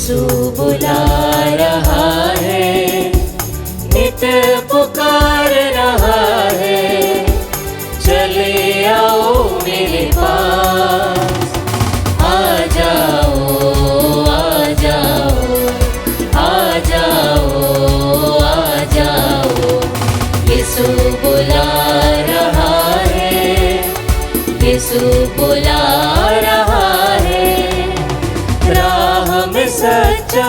यीशु बुला रहा है, नित पुकार रहा है, चले आओ मेरे पास। आ जाओ, आ जाओ, आ जाओ, आ जाओ, यीशु बुला रहा है, यीशु बुला रहा है। राह में सच्चा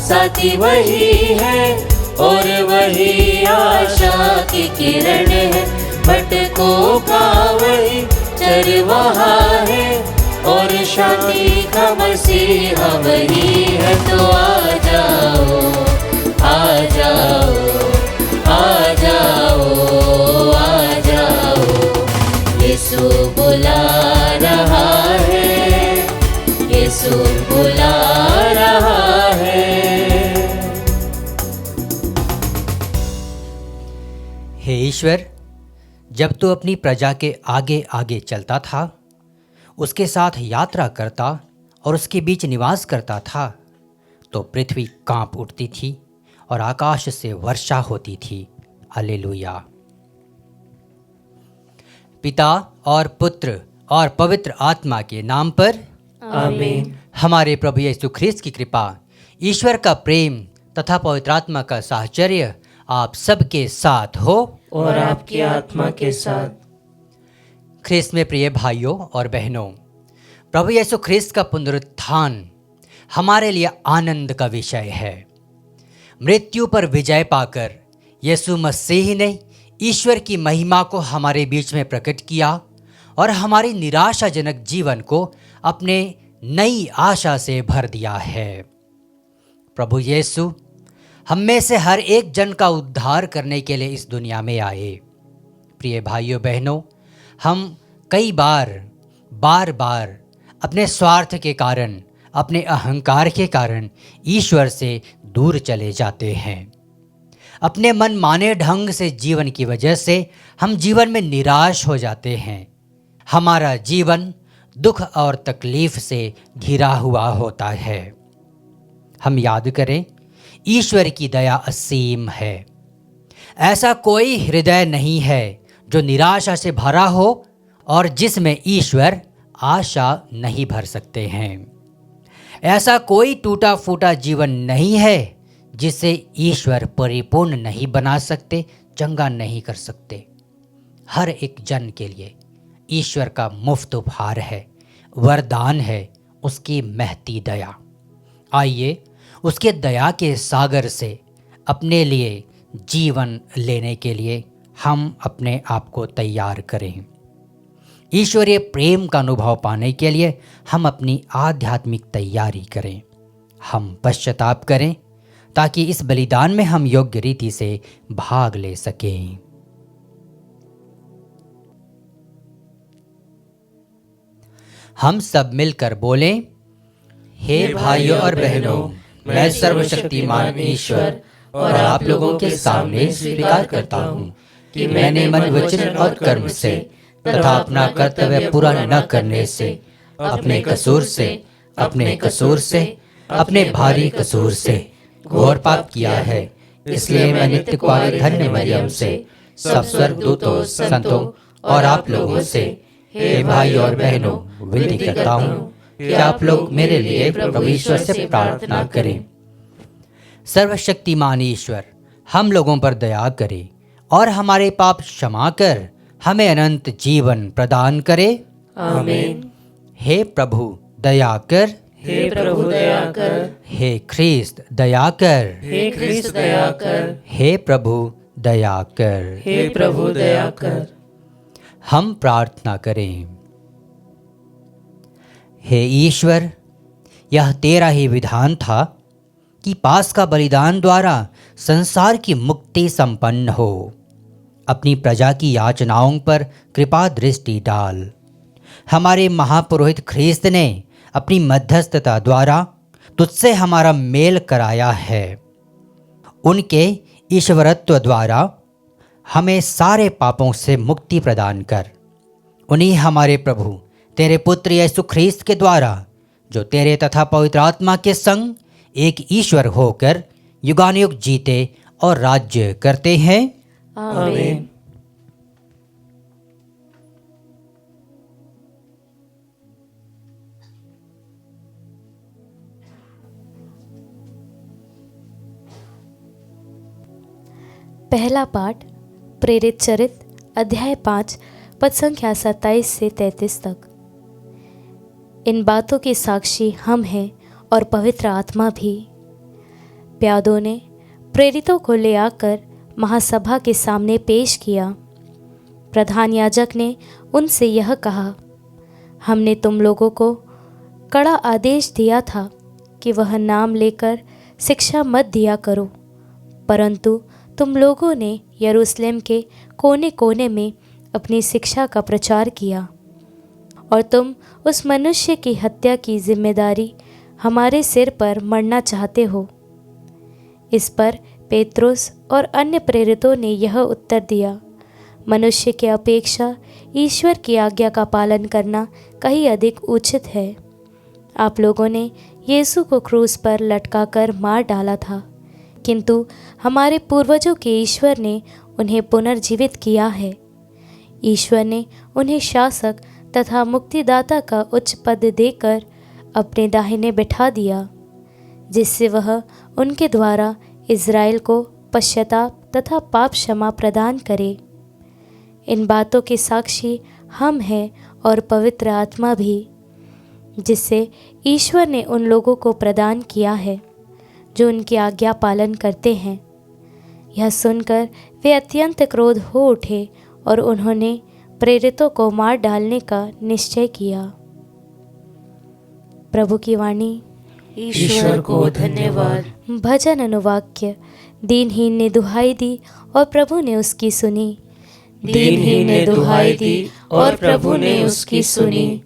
साथी वही है, और वही आशा की किरण है। भटकों का वही चरवाहा है, और शांति का मसीहा वही है। तो आ जाओ, आ जाओ, आ जाओ, आ जाओ, यीशु बुला रहा है, यीशु बुला रहा है। हे ईश्वर, जब तू अपनी प्रजा के आगे आगे चलता था, उसके साथ यात्रा करता और उसके बीच निवास करता था, तो पृथ्वी कांप उठती थी और आकाश से वर्षा होती थी। हालेलुया। पिता और पुत्र और पवित्र आत्मा के नाम पर आमीन। हमारे प्रभु यीशु ख्रीस्त की कृपा, ईश्वर का प्रेम तथा पवित्र आत्मा का साहचर्य आप सबके साथ हो और आपकी आत्मा के साथ। ख्रीस्त में प्रिय भाइयों और बहनों, प्रभु यीशु ख्रीस्त का पुनरुत्थान हमारे लिए आनंद का विषय है। मृत्यु पर विजय पाकर यीशु मसीह ने ईश्वर की महिमा को हमारे बीच में प्रकट किया और हमारी निराशाजनक जीवन को अपने नई आशा से भर दिया है। प्रभु यीशु हम में से हर एक जन का उद्धार करने के लिए इस दुनिया में आए। प्रिय भाइयों बहनों, हम कई बार अपने स्वार्थ के कारण, अपने अहंकार के कारण ईश्वर से दूर चले जाते हैं। अपने मन माने ढंग से जीवन की वजह से हम जीवन में निराश हो जाते हैं। हमारा जीवन दुख और तकलीफ से घिरा हुआ होता है। हम याद करें, ईश्वर की दया असीम है। ऐसा कोई हृदय नहीं है जो निराशा से भरा हो और जिसमें ईश्वर आशा नहीं भर सकते हैं। ऐसा कोई टूटा फूटा जीवन नहीं है जिसे ईश्वर परिपूर्ण नहीं बना सकते, चंगा नहीं कर सकते। हर एक जन के लिए ईश्वर का मुफ्त उपहार है, वरदान है उसकी महती दया। आइए उसके दया के सागर से अपने लिए जीवन लेने के लिए हम अपने आप को तैयार करें। ईश्वरीय प्रेम का अनुभव पाने के लिए हम अपनी आध्यात्मिक तैयारी करें। हम पश्चाताप करें ताकि इस बलिदान में हम योग्य रीति से भाग ले सकें। हम सब मिलकर बोलें, हे भाइयों और बहनों, मैं सर्वशक्तिमान ईश्वर और आप लोगों के सामने स्वीकार करता हूँ कि मैंने मन, वचन और कर्म से तथा अपना कर्तव्य पूरा न करने से, अपने कसूर से, अपने भारी कसूर से घोर पाप किया है। इसलिए मैं नित्य कुंवारी धन्य मरियम से, सब स्वर्गदूतों, संतों और आप लोगों से, हे भाई और बहनों, विनती करता हूँ कि आप लोग मेरे लिए प्रभु ईश्वर से प्रार्थना करें। सर्वशक्तिमान ईश्वर हम लोगों पर दया करे और हमारे पाप क्षमा कर हमें अनंत जीवन प्रदान करे। आमीन। हे प्रभु दया कर, हे प्रभु दया कर, हे ख्रीस्त दया कर, हे ख्रीस्त दया कर, हे प्रभु दया कर, हे प्रभु दया कर। हम प्रार्थना करें। हे ईश्वर, यह तेरा ही विधान था कि पास का बलिदान द्वारा संसार की मुक्ति संपन्न हो। अपनी प्रजा की याचनाओं पर कृपा दृष्टि डाल। हमारे महापुरोहित ख्रीस्त ने अपनी मध्यस्थता द्वारा तुझसे हमारा मेल कराया है। उनके ईश्वरत्व द्वारा हमें सारे पापों से मुक्ति प्रदान कर। उन्हीं हमारे प्रभु तेरे पुत्र यीशु ख्रीस्त के द्वारा, जो तेरे तथा पवित्र आत्मा के संग एक ईश्वर होकर युगानुयुग जीते और राज्य करते हैं। आमीन। पहला पाठ प्रेरित चरित अध्याय 5 पद संख्या 27 से 33 तक। इन बातों के साक्षी हम हैं और पवित्र आत्मा भी। प्यादों ने प्रेरितों को ले आकर महासभा के सामने पेश किया। प्रधान याजक ने उनसे यह कहा, हमने तुम लोगों को कड़ा आदेश दिया था कि वह नाम लेकर शिक्षा मत दिया करो, परंतु तुम लोगों ने यरूशलेम के कोने कोने में अपनी शिक्षा का प्रचार किया और तुम उस मनुष्य की हत्या की जिम्मेदारी हमारे सिर पर मढ़ना चाहते हो। इस पर पेत्रुस और अन्य प्रेरितों ने यह उत्तर दिया, मनुष्य की अपेक्षा ईश्वर की आज्ञा का पालन करना कहीं अधिक उचित है। आप लोगों ने यीशु को क्रूस पर लटकाकर मार डाला था, किंतु हमारे पूर्वजों के ईश्वर ने उन्हें पुनर्जीवित किया है। ईश्वर ने उन्हें शासक तथा मुक्तिदाता का उच्च पद देकर अपने दाहिने बिठा दिया, जिससे वह उनके द्वारा इज़राइल को पश्चाताप तथा पाप क्षमा प्रदान करे। इन बातों के साक्षी हम हैं और पवित्र आत्मा भी, जिससे ईश्वर ने उन लोगों को प्रदान किया है जो उनकी आज्ञा पालन करते हैं। यह सुनकर वे अत्यंत क्रोध हो उठे और उन्होंने प्रेरितों को मार डालने का निश्चय किया। प्रभु की वाणी। ईश्वर को धन्यवाद। भजन अनुवाक्य। दीनहीन ने दुहाई दी और प्रभु ने उसकी सुनी। दीनहीन ने दुहाई दी और प्रभु ने उसकी सुनी।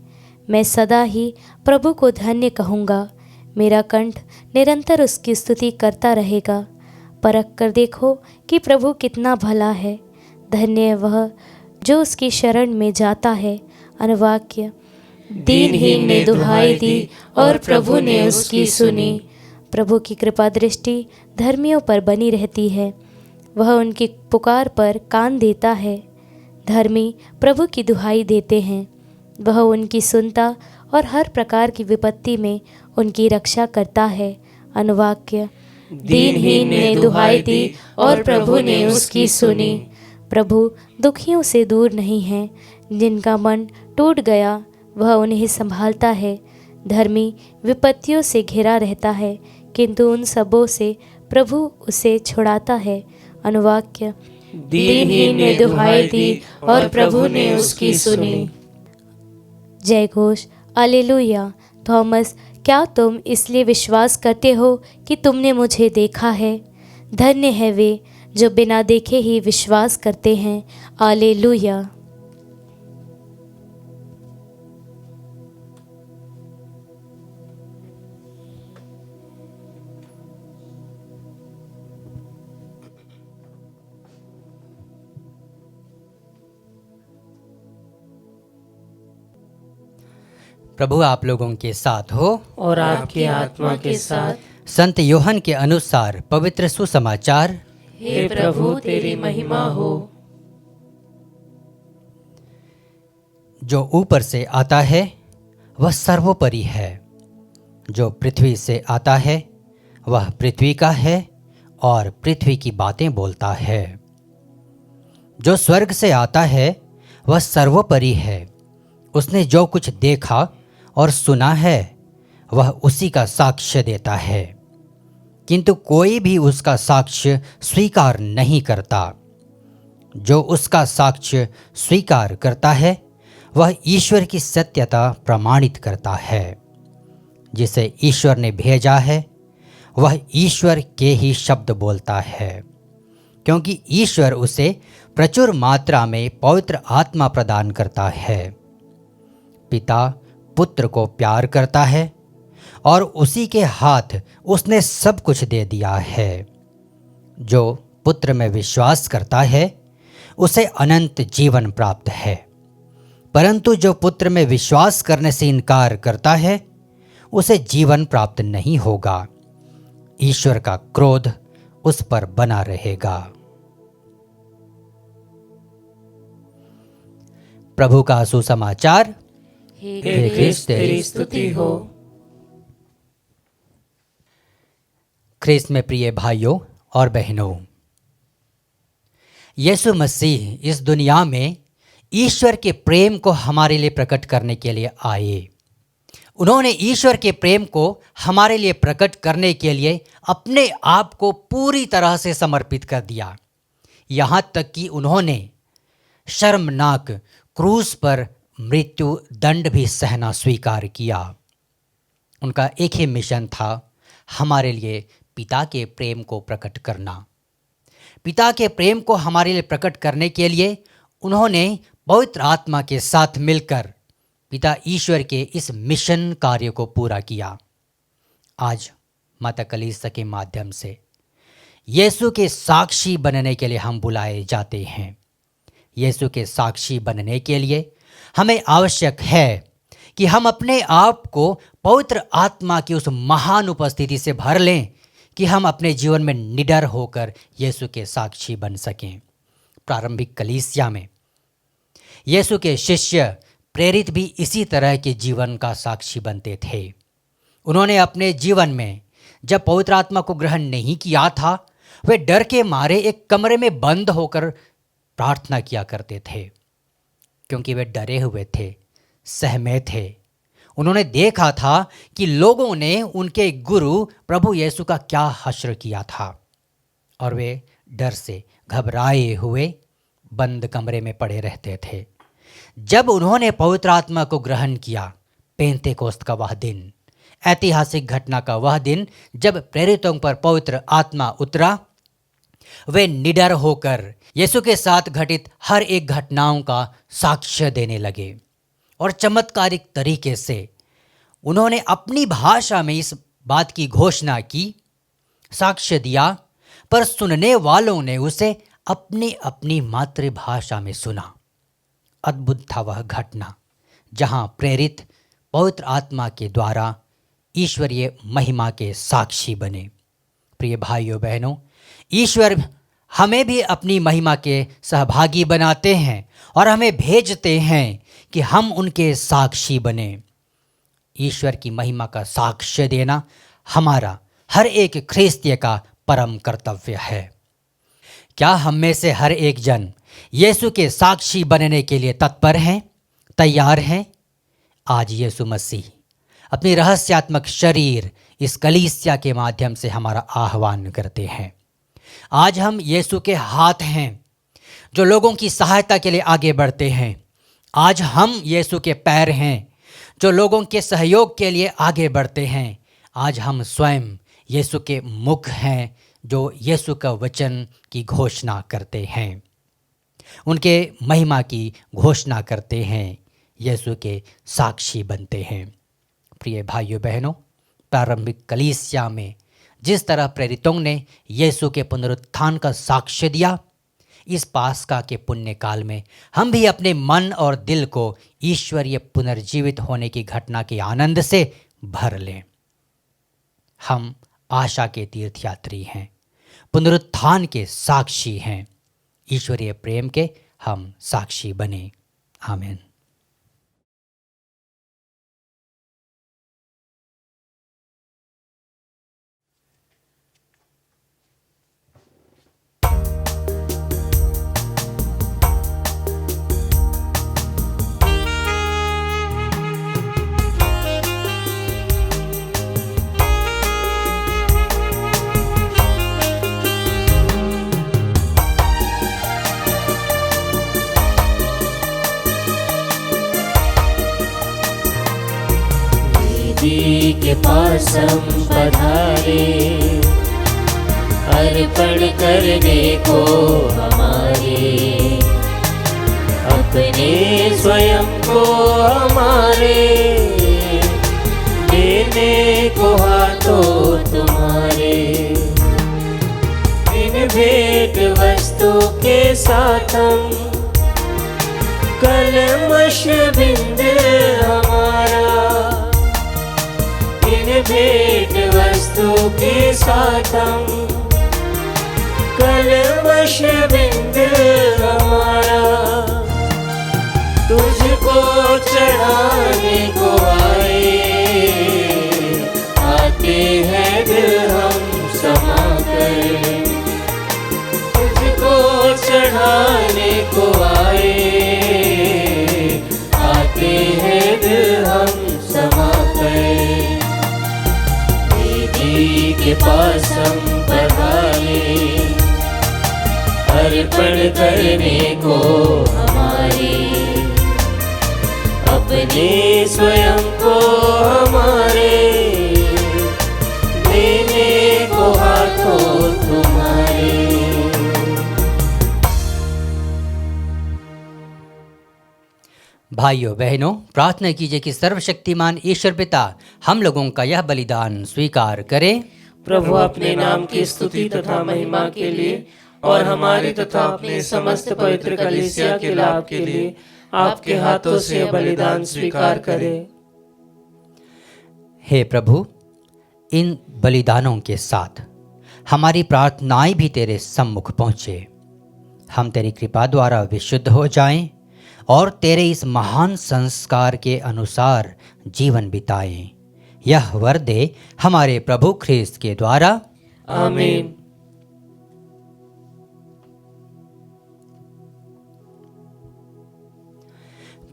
मैं सदा ही प्रभु को धन्य कहूँगा, मेरा कंठ निरंतर उसकी स्तुति करता रहेगा। परख कर देखो कि प्रभु कितना भला है, धन्य वह जो उसकी शरण में जाता है। अनुवाक्य। दीनहीन ने दुहाई दी और प्रभु ने उसकी सुनी। प्रभु की कृपा दृष्टि धर्मियों पर बनी रहती है, वह उनकी पुकार पर कान देता है। धर्मी प्रभु की दुहाई देते हैं, वह उनकी सुनता और हर प्रकार की विपत्ति में उनकी रक्षा करता है। अनुवाक्य। दीनहीन ने दुहाई दी और प्रभु ने उसकी सुनी। प्रभु दुखियों से दूर नहीं है, जिनका मन टूट गया वह उन्हें संभालता है। धर्मी विपत्तियों से घिरा रहता है, किंतु उन सबों से प्रभु उसे छुड़ाता है। अनुवाक्य। दीनहीन ने दुहाई दी और प्रभु ने उसकी सुनी। जय घोष। हालेलुया। थॉमस, क्या तुम इसलिए विश्वास करते हो कि तुमने मुझे देखा है? धन्य है वे जो बिना देखे ही विश्वास करते हैं। हालेलुया। प्रभु आप लोगों के साथ हो और आपकी आत्मा के साथ। संत योहन के अनुसार पवित्र सुसमाचार। हे प्रभु तेरी महिमा हो। जो ऊपर से आता है वह सर्वोपरि है, जो पृथ्वी से आता है वह पृथ्वी का है और पृथ्वी की बातें बोलता है। जो स्वर्ग से आता है वह सर्वोपरि है, उसने जो कुछ देखा और सुना है वह उसी का साक्ष्य देता है, किंतु कोई भी उसका साक्ष्य स्वीकार नहीं करता। जो उसका साक्ष्य स्वीकार करता है वह ईश्वर की सत्यता प्रमाणित करता है। जिसे ईश्वर ने भेजा है वह ईश्वर के ही शब्द बोलता है, क्योंकि ईश्वर उसे प्रचुर मात्रा में पवित्र आत्मा प्रदान करता है। पिता पुत्र को प्यार करता है और उसी के हाथ उसने सब कुछ दे दिया है। जो पुत्र में विश्वास करता है उसे अनंत जीवन प्राप्त है, परंतु जो पुत्र में विश्वास करने से इनकार करता है उसे जीवन प्राप्त नहीं होगा, ईश्वर का क्रोध उस पर बना रहेगा। प्रभु का सुसमाचार। हे ख्रिस्त तेरी स्तुति हो। ख्रिस्त में प्रिय भाइयों और बहनों, यीशु मसीह इस दुनिया में ईश्वर के प्रेम को हमारे लिए प्रकट करने के लिए आए। उन्होंने ईश्वर के प्रेम को हमारे लिए प्रकट करने के लिए अपने आप को पूरी तरह से समर्पित कर दिया। यहाँ तक कि उन्होंने शर्मनाक क्रूस पर मृत्यु दंड भी सहना स्वीकार किया। उनका एक ही मिशन था, हमारे लिए पिता के प्रेम को प्रकट करना। पिता के प्रेम को हमारे लिए प्रकट करने के लिए उन्होंने पवित्र आत्मा के साथ मिलकर पिता ईश्वर के इस मिशन कार्य को पूरा किया। आज माता कलीसिया के माध्यम से यीशु के साक्षी बनने के लिए हम बुलाए जाते हैं। यीशु के साक्षी बनने के लिए हमें आवश्यक है कि हम अपने आप को पवित्र आत्मा की उस महान उपस्थिति से भर लें कि हम अपने जीवन में निडर होकर यीशु के साक्षी बन सकें। प्रारंभिक कलीसिया में यीशु के शिष्य प्रेरित भी इसी तरह के जीवन का साक्षी बनते थे। उन्होंने अपने जीवन में जब पवित्र आत्मा को ग्रहण नहीं किया था, वे डर के मारे एक कमरे में बंद होकर प्रार्थना किया करते थे, क्योंकि वे डरे हुए थे, सहमे थे। उन्होंने देखा था कि लोगों ने उनके गुरु प्रभु यीशु का क्या हश्र किया था, और वे डर से घबराए हुए बंद कमरे में पड़े रहते थे। जब उन्होंने पवित्र आत्मा को ग्रहण किया, पेंतेकोस्त का वह दिन, ऐतिहासिक घटना का वह दिन जब प्रेरितों पर पवित्र आत्मा उतरा, वे निडर होकर यीशु के साथ घटित हर एक घटनाओं का साक्ष्य देने लगे और चमत्कारिक तरीके से उन्होंने अपनी भाषा में इस बात की घोषणा की, साक्ष्य दिया, पर सुनने वालों ने उसे अपनी अपनी मातृभाषा में सुना। अद्भुत था वह घटना जहां प्रेरित पवित्र आत्मा के द्वारा ईश्वरीय महिमा के साक्षी बने। प्रिय भाइयों बहनों, ईश्वर हमें भी अपनी महिमा के सहभागी बनाते हैं और हमें भेजते हैं कि हम उनके साक्षी बने। ईश्वर की महिमा का साक्ष्य देना हमारा हर एक ख्रिस्तीय का परम कर्तव्य है। क्या हम में से हर एक जन यीशु के साक्षी बनने के लिए तत्पर हैं, तैयार हैं? आज यीशु मसीह अपनी रहस्यात्मक शरीर इस कलीसिया के माध्यम से हमारा आह्वान करते हैं। आज हम यीशु के हाथ हैं जो लोगों की सहायता के लिए आगे बढ़ते हैं। आज हम यीशु के पैर हैं जो लोगों के सहयोग के लिए आगे बढ़ते हैं। आज हम स्वयं यीशु के मुख हैं जो यीशु का वचन की घोषणा करते हैं, उनके महिमा की घोषणा करते हैं, यीशु के साक्षी बनते हैं। प्रिय भाइयों बहनों, प्रारंभिक कलीसिया में जिस तरह प्रेरितों ने यीशु के पुनरुत्थान का साक्ष्य दिया, इस पास्का के पुण्य काल में हम भी अपने मन और दिल को ईश्वरीय पुनर्जीवित होने की घटना के आनंद से भर लें। हम आशा के तीर्थयात्री हैं, पुनरुत्थान के साक्षी हैं। ईश्वरीय प्रेम के हम साक्षी बने। आमीन। के पास हम पधारे, अर्पण करने को हमारे, अपने स्वयं को हमारे, देने को हाथों तुम्हारे। इन भेंट वस्तु के साथ हम कलमश बिंद हमारा, इन भेंट वस्तु यीशु के साथ हम कलमश बिंद हमारा तुझको चढ़ाने को आए, आते हैं दिल हम समा कर, तुझको चढ़ाने को आए, आते हैं दिल हम समा कर। दीदी के पास हम पधारे, अर्पण करने को हमारे, अपने स्वयं को हमारे, देने को हाथों तुम्हारे। भाइयों बहनों, प्रार्थना कीजिए कि सर्वशक्तिमान ईश्वर पिता हम लोगों का यह बलिदान स्वीकार करे। प्रभु अपने नाम की स्तुति तथा महिमा के लिए और हमारी तथा अपने समस्त पवित्र कलीसिया के लाभ के लिए आपके हाथों से बलिदान स्वीकार करे। हे प्रभु, इन बलिदानों के साथ हमारी प्रार्थनाएं भी तेरे सम्मुख पहुँचे। हम तेरी कृपा द्वारा विशुद्ध हो जाएं और तेरे इस महान संस्कार के अनुसार जीवन बिताएं। यह वर दे हमारे प्रभु ख्रीस्त के द्वारा, आमीन।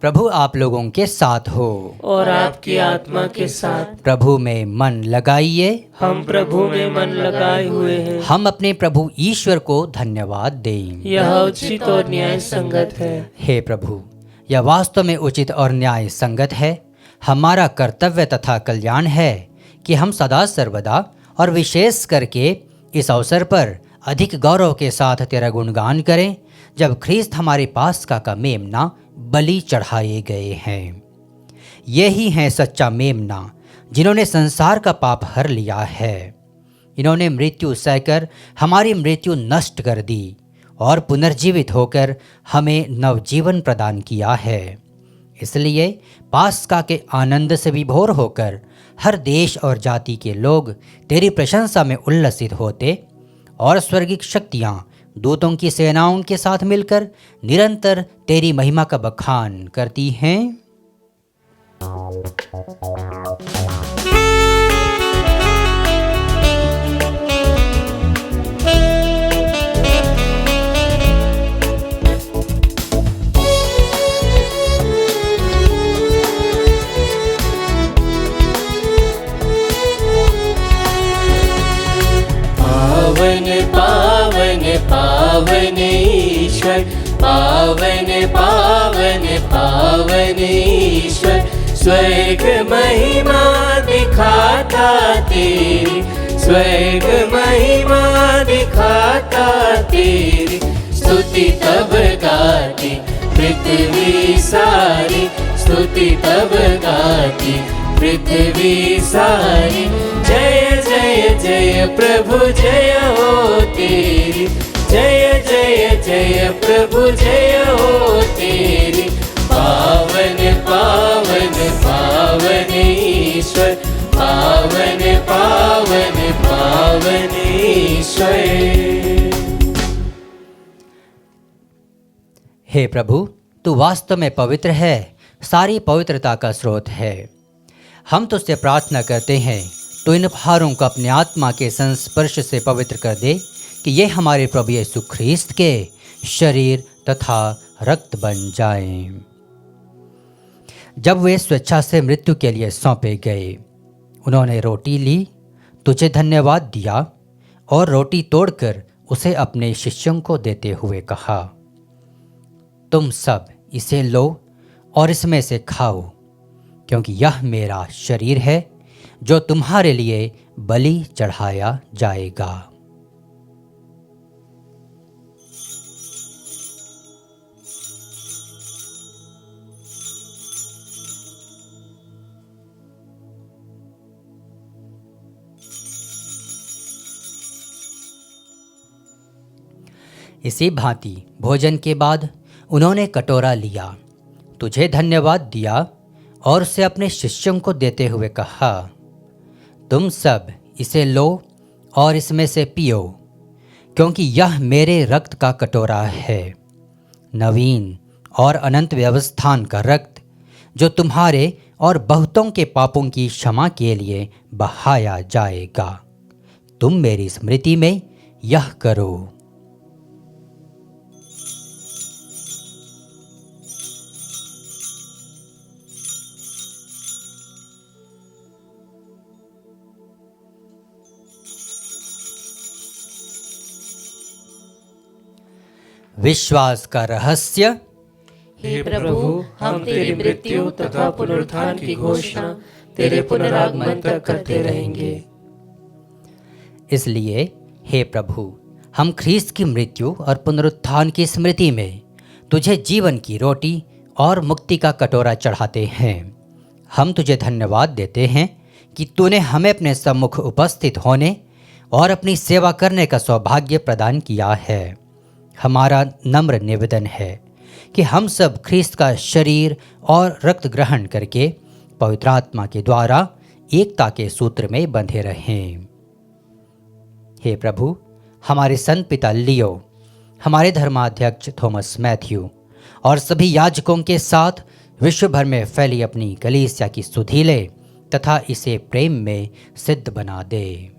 प्रभु आप लोगों के साथ हो और आपकी आत्मा के साथ। प्रभु में मन लगाइए। हम प्रभु में मन लगाए हुए हैं। हम अपने प्रभु ईश्वर को धन्यवाद दें। यह उचित और न्याय संगत है। हे प्रभु, यह वास्तव में उचित और न्याय संगत है। हमारा कर्तव्य तथा कल्याण है कि हम सदा सर्वदा और विशेष करके इस अवसर पर अधिक गौरव के साथ तेरा गुणगान करें, जब ख्रीस्त हमारे पास का मेमना बलि चढ़ाए गए हैं। ये ही हैं सच्चा मेमना जिन्होंने संसार का पाप हर लिया है। इन्होंने मृत्यु सहकर हमारी मृत्यु नष्ट कर दी और पुनर्जीवित होकर हमें नवजीवन प्रदान किया है। इसलिए पास्का के आनंद से विभोर होकर हर देश और जाति के लोग तेरी प्रशंसा में उल्लसित होते और स्वर्गिक शक्तियाँ दूतों की सेनाओं के साथ मिलकर निरंतर तेरी महिमा का बखान करती हैं। पावन पावन ईश्वर, पावन पावन पावन ईश्वर, स्वर्ग महिमा दिखाता तेरी, स्वर्ग महिमा दिखाता तेरी, स्तुति तब गाती पृथ्वी सारी, स्तुति तब गाती पृथ्वी सारी। जय जय जय प्रभु जय हो तेरी, जय जय जय प्रभु जय हो तेरी। पावन पावन पावन ईश्वर, पावन पावन पावन ईश्वर। हे प्रभु, तू वास्तव में पवित्र है, सारी पवित्रता का स्रोत है। हम तुझसे प्रार्थना करते हैं तो इन उपहारों को अपने आत्मा के संस्पर्श से पवित्र कर दे कि ये हमारे प्रभु यीशु ख्रीस्त के शरीर तथा रक्त बन जाएं। जब वे स्वेच्छा से मृत्यु के लिए सौंपे गए, उन्होंने रोटी ली, तुझे धन्यवाद दिया और रोटी तोड़कर उसे अपने शिष्यों को देते हुए कहा, तुम सब इसे लो और इसमें से खाओ, क्योंकि यह मेरा शरीर है जो तुम्हारे लिए बलि चढ़ाया जाएगा। इसी भांति भोजन के बाद उन्होंने कटोरा लिया, तुझे धन्यवाद दिया और उसे अपने शिष्यों को देते हुए कहा, तुम सब इसे लो और इसमें से पियो, क्योंकि यह मेरे रक्त का कटोरा है, नवीन और अनंत व्यवस्थान का रक्त, जो तुम्हारे और बहुतों के पापों की क्षमा के लिए बहाया जाएगा। तुम मेरी स्मृति में यह करो। विश्वास का रहस्य। हे प्रभु, हम तेरी मृत्यु तथा पुनरुत्थान की घोषणा तेरे पुनरागमन तक करते रहेंगे। इसलिए हे प्रभु, हम ख्रीस्त की मृत्यु और पुनरुत्थान की स्मृति में तुझे जीवन की रोटी और मुक्ति का कटोरा चढ़ाते हैं। हम तुझे धन्यवाद देते हैं कि तूने हमें अपने सम्मुख उपस्थित होने और अपनी सेवा करने का सौभाग्य प्रदान किया है। हमारा नम्र निवेदन है कि हम सब ख्रीस्त का शरीर और रक्त ग्रहण करके पवित्र आत्मा के द्वारा एकता के सूत्र में बंधे रहें। हे प्रभु, हमारे संत पिता लियो, हमारे धर्माध्यक्ष थॉमस मैथ्यू और सभी याजकों के साथ विश्व भर में फैली अपनी कलीसिया की सुधि ले तथा इसे प्रेम में सिद्ध बना दे।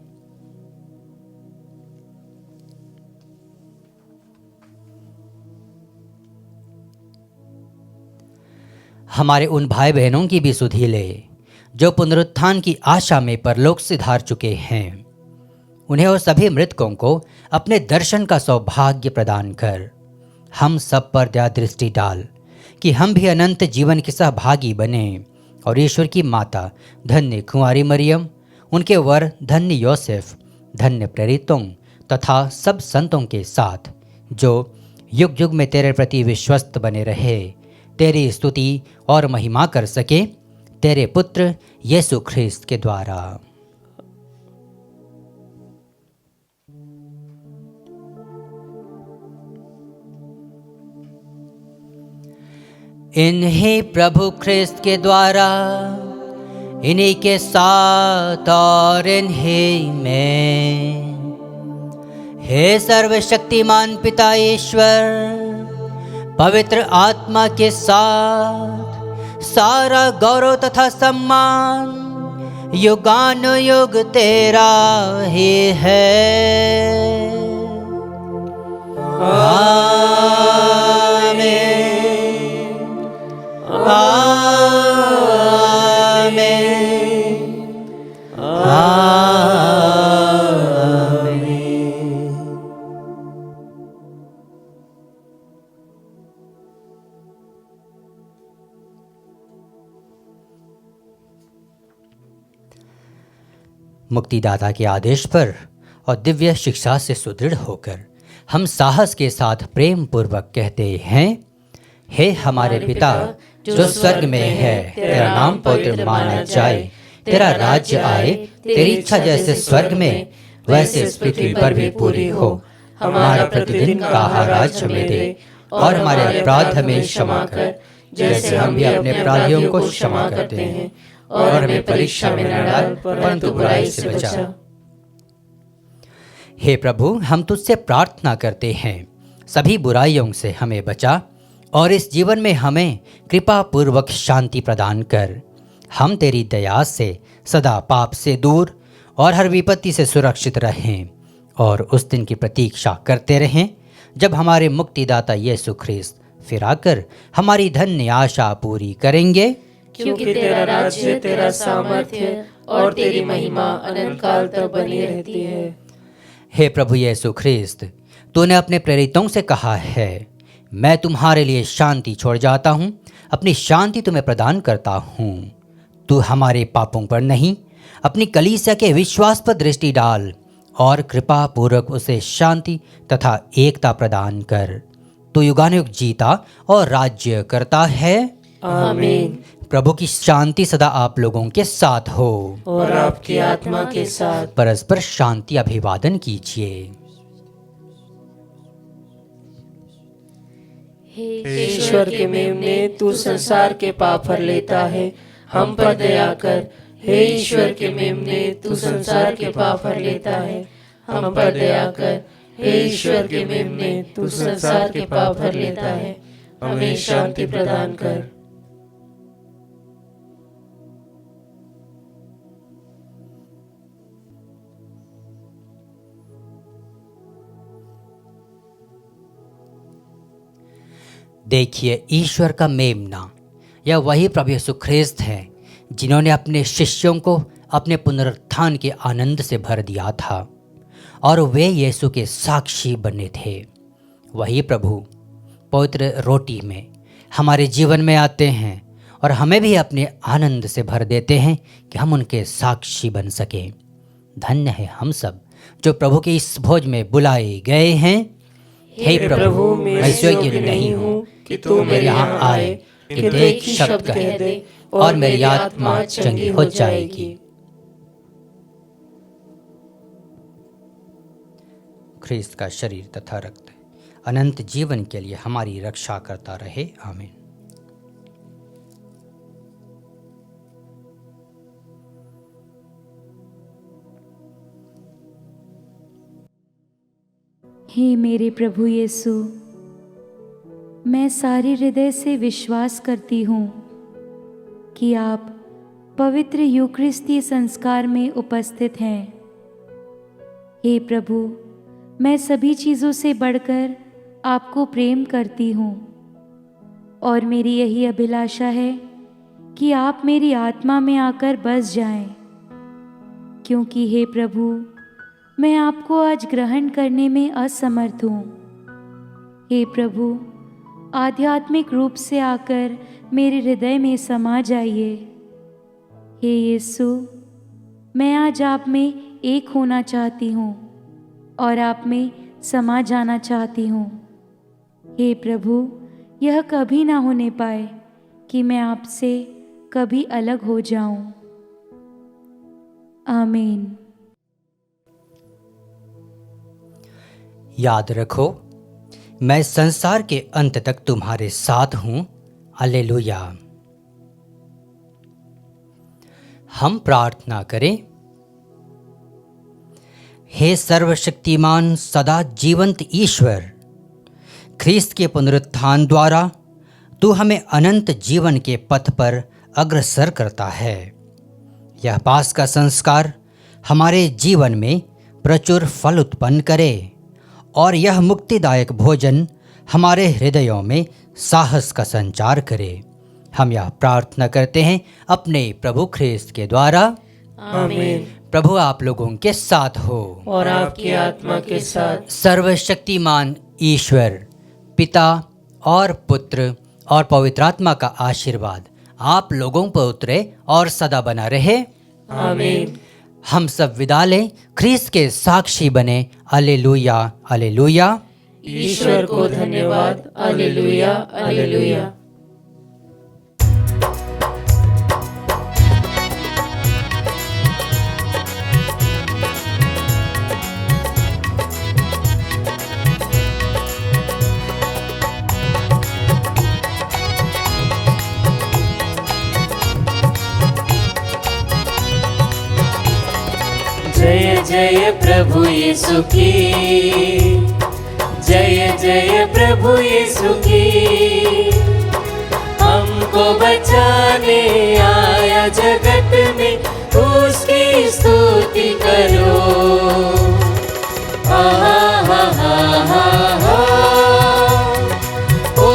हमारे उन भाई बहनों की भी सुधि ले जो पुनरुत्थान की आशा में परलोक सिधार चुके हैं। उन्हें और सभी मृतकों को अपने दर्शन का सौभाग्य प्रदान कर। हम सब पर दया दृष्टि डाल कि हम भी अनंत जीवन के सहभागी बने और ईश्वर की माता धन्य कुंवारी मरियम, उनके वर धन्य योसेफ, धन्य प्रेरितों तथा सब संतों के साथ जो युग युग में तेरे प्रति विश्वस्त बने रहे, तेरी स्तुति और महिमा कर सके, तेरे पुत्र यीशु ख्रीस्त के द्वारा। इन्हीं प्रभु ख्रीस्त के द्वारा, इन्हीं के साथ और इन्हीं में, हे सर्वशक्तिमान पिता ईश्वर, पवित्र आत्मा के साथ सारा गौरव तथा सम्मान युगानुयुग तेरा ही है। आमीन, आमीन, आमीन। मुक्तिदाता के आदेश पर और दिव्य शिक्षा से सुदृढ़ होकर हम साहस के साथ प्रेम पूर्वक कहते हैं, हे हमारे पिता जो स्वर्ग में है, तेरा नाम पवित्र माना जाए, तेरा राज्य आए, तेरी इच्छा जैसे स्वर्ग में वैसे इस पृथ्वी पर भी पूरी हो। हमारा प्रतिदिन का आहार आज हमें दे और हमारे अपराध हमें क्षमा कर, जैसे हम भी अपने अपराधियों को क्षमा करते हैं, और हमें परीक्षा में न डाल परंतु बुराई से बचा। हे प्रभु, हम तुझसे प्रार्थना करते हैं, सभी बुराइयों से हमें बचा और इस जीवन में हमें कृपा पूर्वक शांति प्रदान कर। हम तेरी दया से सदा पाप से दूर और हर विपत्ति से सुरक्षित रहें और उस दिन की प्रतीक्षा करते रहें जब हमारे मुक्तिदाता यीशु ख्रीस्त फिर आकर हमारी धन्य आशा पूरी करेंगे। क्योंकि तेरा राज्य, तेरा सामर्थ्य और तेरी महिमा अनंत काल तक बनी रहती है। हे प्रभु यीशु ख्रीस्त, तूने अपने प्रेरितों से कहा है, मैं तुम्हारे लिए शांति छोड़ जाता हूँ, अपनी शांति तुम्हें प्रदान करता हूँ। तू हमारे पापों पर नहीं, अपनी कलीसिया के विश्वास पर दृष्टि डाल और कृपा पूर्वक उसे शांति तथा एकता प्रदान कर। तू युगानुयुग जीता और राज्य करता है। आमीन। प्रभु की शांति सदा आप लोगों के साथ हो और आपकी आत्मा के साथ। परस्पर शांति अभिवादन कीजिए। हे ईश्वर के मेमने, तू संसार के पाप भर लेता है, हम पर दया कर। हे ईश्वर के मेमने, तू संसार के पाप हर लेता है, हम पर दया कर। हे ईश्वर के मेमने, तू संसार के पाप हर लेता है, हमें शांति प्रदान कर। देखिए, ईश्वर का मेमना, यह वही प्रभु यीशु ख्रिस्त है जिन्होंने अपने शिष्यों को अपने पुनरुत्थान के आनंद से भर दिया था और वे यीशु के साक्षी बने थे। वही प्रभु पवित्र रोटी में हमारे जीवन में आते हैं और हमें भी अपने आनंद से भर देते हैं कि हम उनके साक्षी बन सकें। धन्य है हम सब जो प्रभु के इस भोज में बुलाए गए हैं। हे प्रभु, मैं योग्य नहीं हूँ कि तू मेरे यहाँ आए, कि एक शब्द कह दे और मेरी आत्मा चंगी हो जाएगी। ख्रिस्त का शरीर तथा रक्त अनंत जीवन के लिए हमारी रक्षा करता रहे। आमीन। हे मेरे प्रभु यीशु, मैं सारे हृदय से विश्वास करती हूँ कि आप पवित्र यूकरिस्ती संस्कार में उपस्थित हैं। हे प्रभु, मैं सभी चीज़ों से बढ़कर आपको प्रेम करती हूँ और मेरी यही अभिलाषा है कि आप मेरी आत्मा में आकर बस जाएं, क्योंकि हे प्रभु, मैं आपको आज ग्रहण करने में असमर्थ हूँ। हे प्रभु, आध्यात्मिक रूप से आकर मेरे हृदय में समा जाइए। हे यीशु, मैं आज आप में एक होना चाहती हूँ और आप में समा जाना चाहती हूँ। हे प्रभु, यह कभी ना होने पाए कि मैं आपसे कभी अलग हो जाऊं। आमीन। याद रखो, मैं संसार के अंत तक तुम्हारे साथ हूं। हालेलुया। हम प्रार्थना करें। हे सर्वशक्तिमान सदा जीवंत ईश्वर, ख्रिस्त के पुनरुत्थान द्वारा तू हमें अनंत जीवन के पथ पर अग्रसर करता है। यह पास का संस्कार हमारे जीवन में प्रचुर फल उत्पन्न करे और यह मुक्तिदायक भोजन हमारे हृदयों में साहस का संचार करे। हम यह प्रार्थना करते हैं अपने प्रभु ख्रिस्त के द्वारा। आमीन। प्रभु आप लोगों के साथ हो और आपकी आत्मा के साथ। सर्वशक्तिमान ईश्वर पिता और पुत्र और पवित्र आत्मा का आशीर्वाद आप लोगों पर उतरे और सदा बना रहे। आमीन। हम सब विदा लें, ख्रिस्त के साक्षी बने। Hallelujah, hallelujah. ईश्वर को धन्यवाद। Hallelujah, hallelujah. जय जय प्रभु यीशु की, जय जय प्रभु यीशु की। हमको बचाने आया जगत में, उसकी स्तुति करो। हा हा हा हा हा। ओ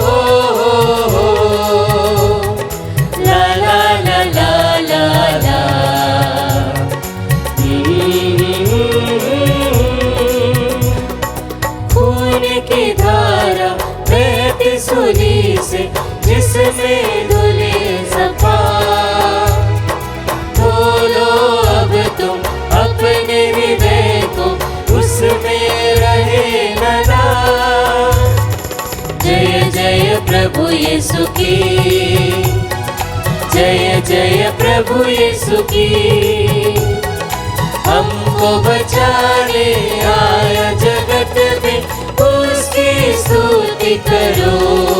हो ला ला ला ला ला ला। की धारा बहती सूली से, जिसमें धुले सफा। धो अब तुम अपने हृदय को, उसमें रहे नदा। जय जय प्रभु यीशु की, जय जय प्रभु यीशु की। हमको बचाने आया जगत में, उसकी स्तुति करो।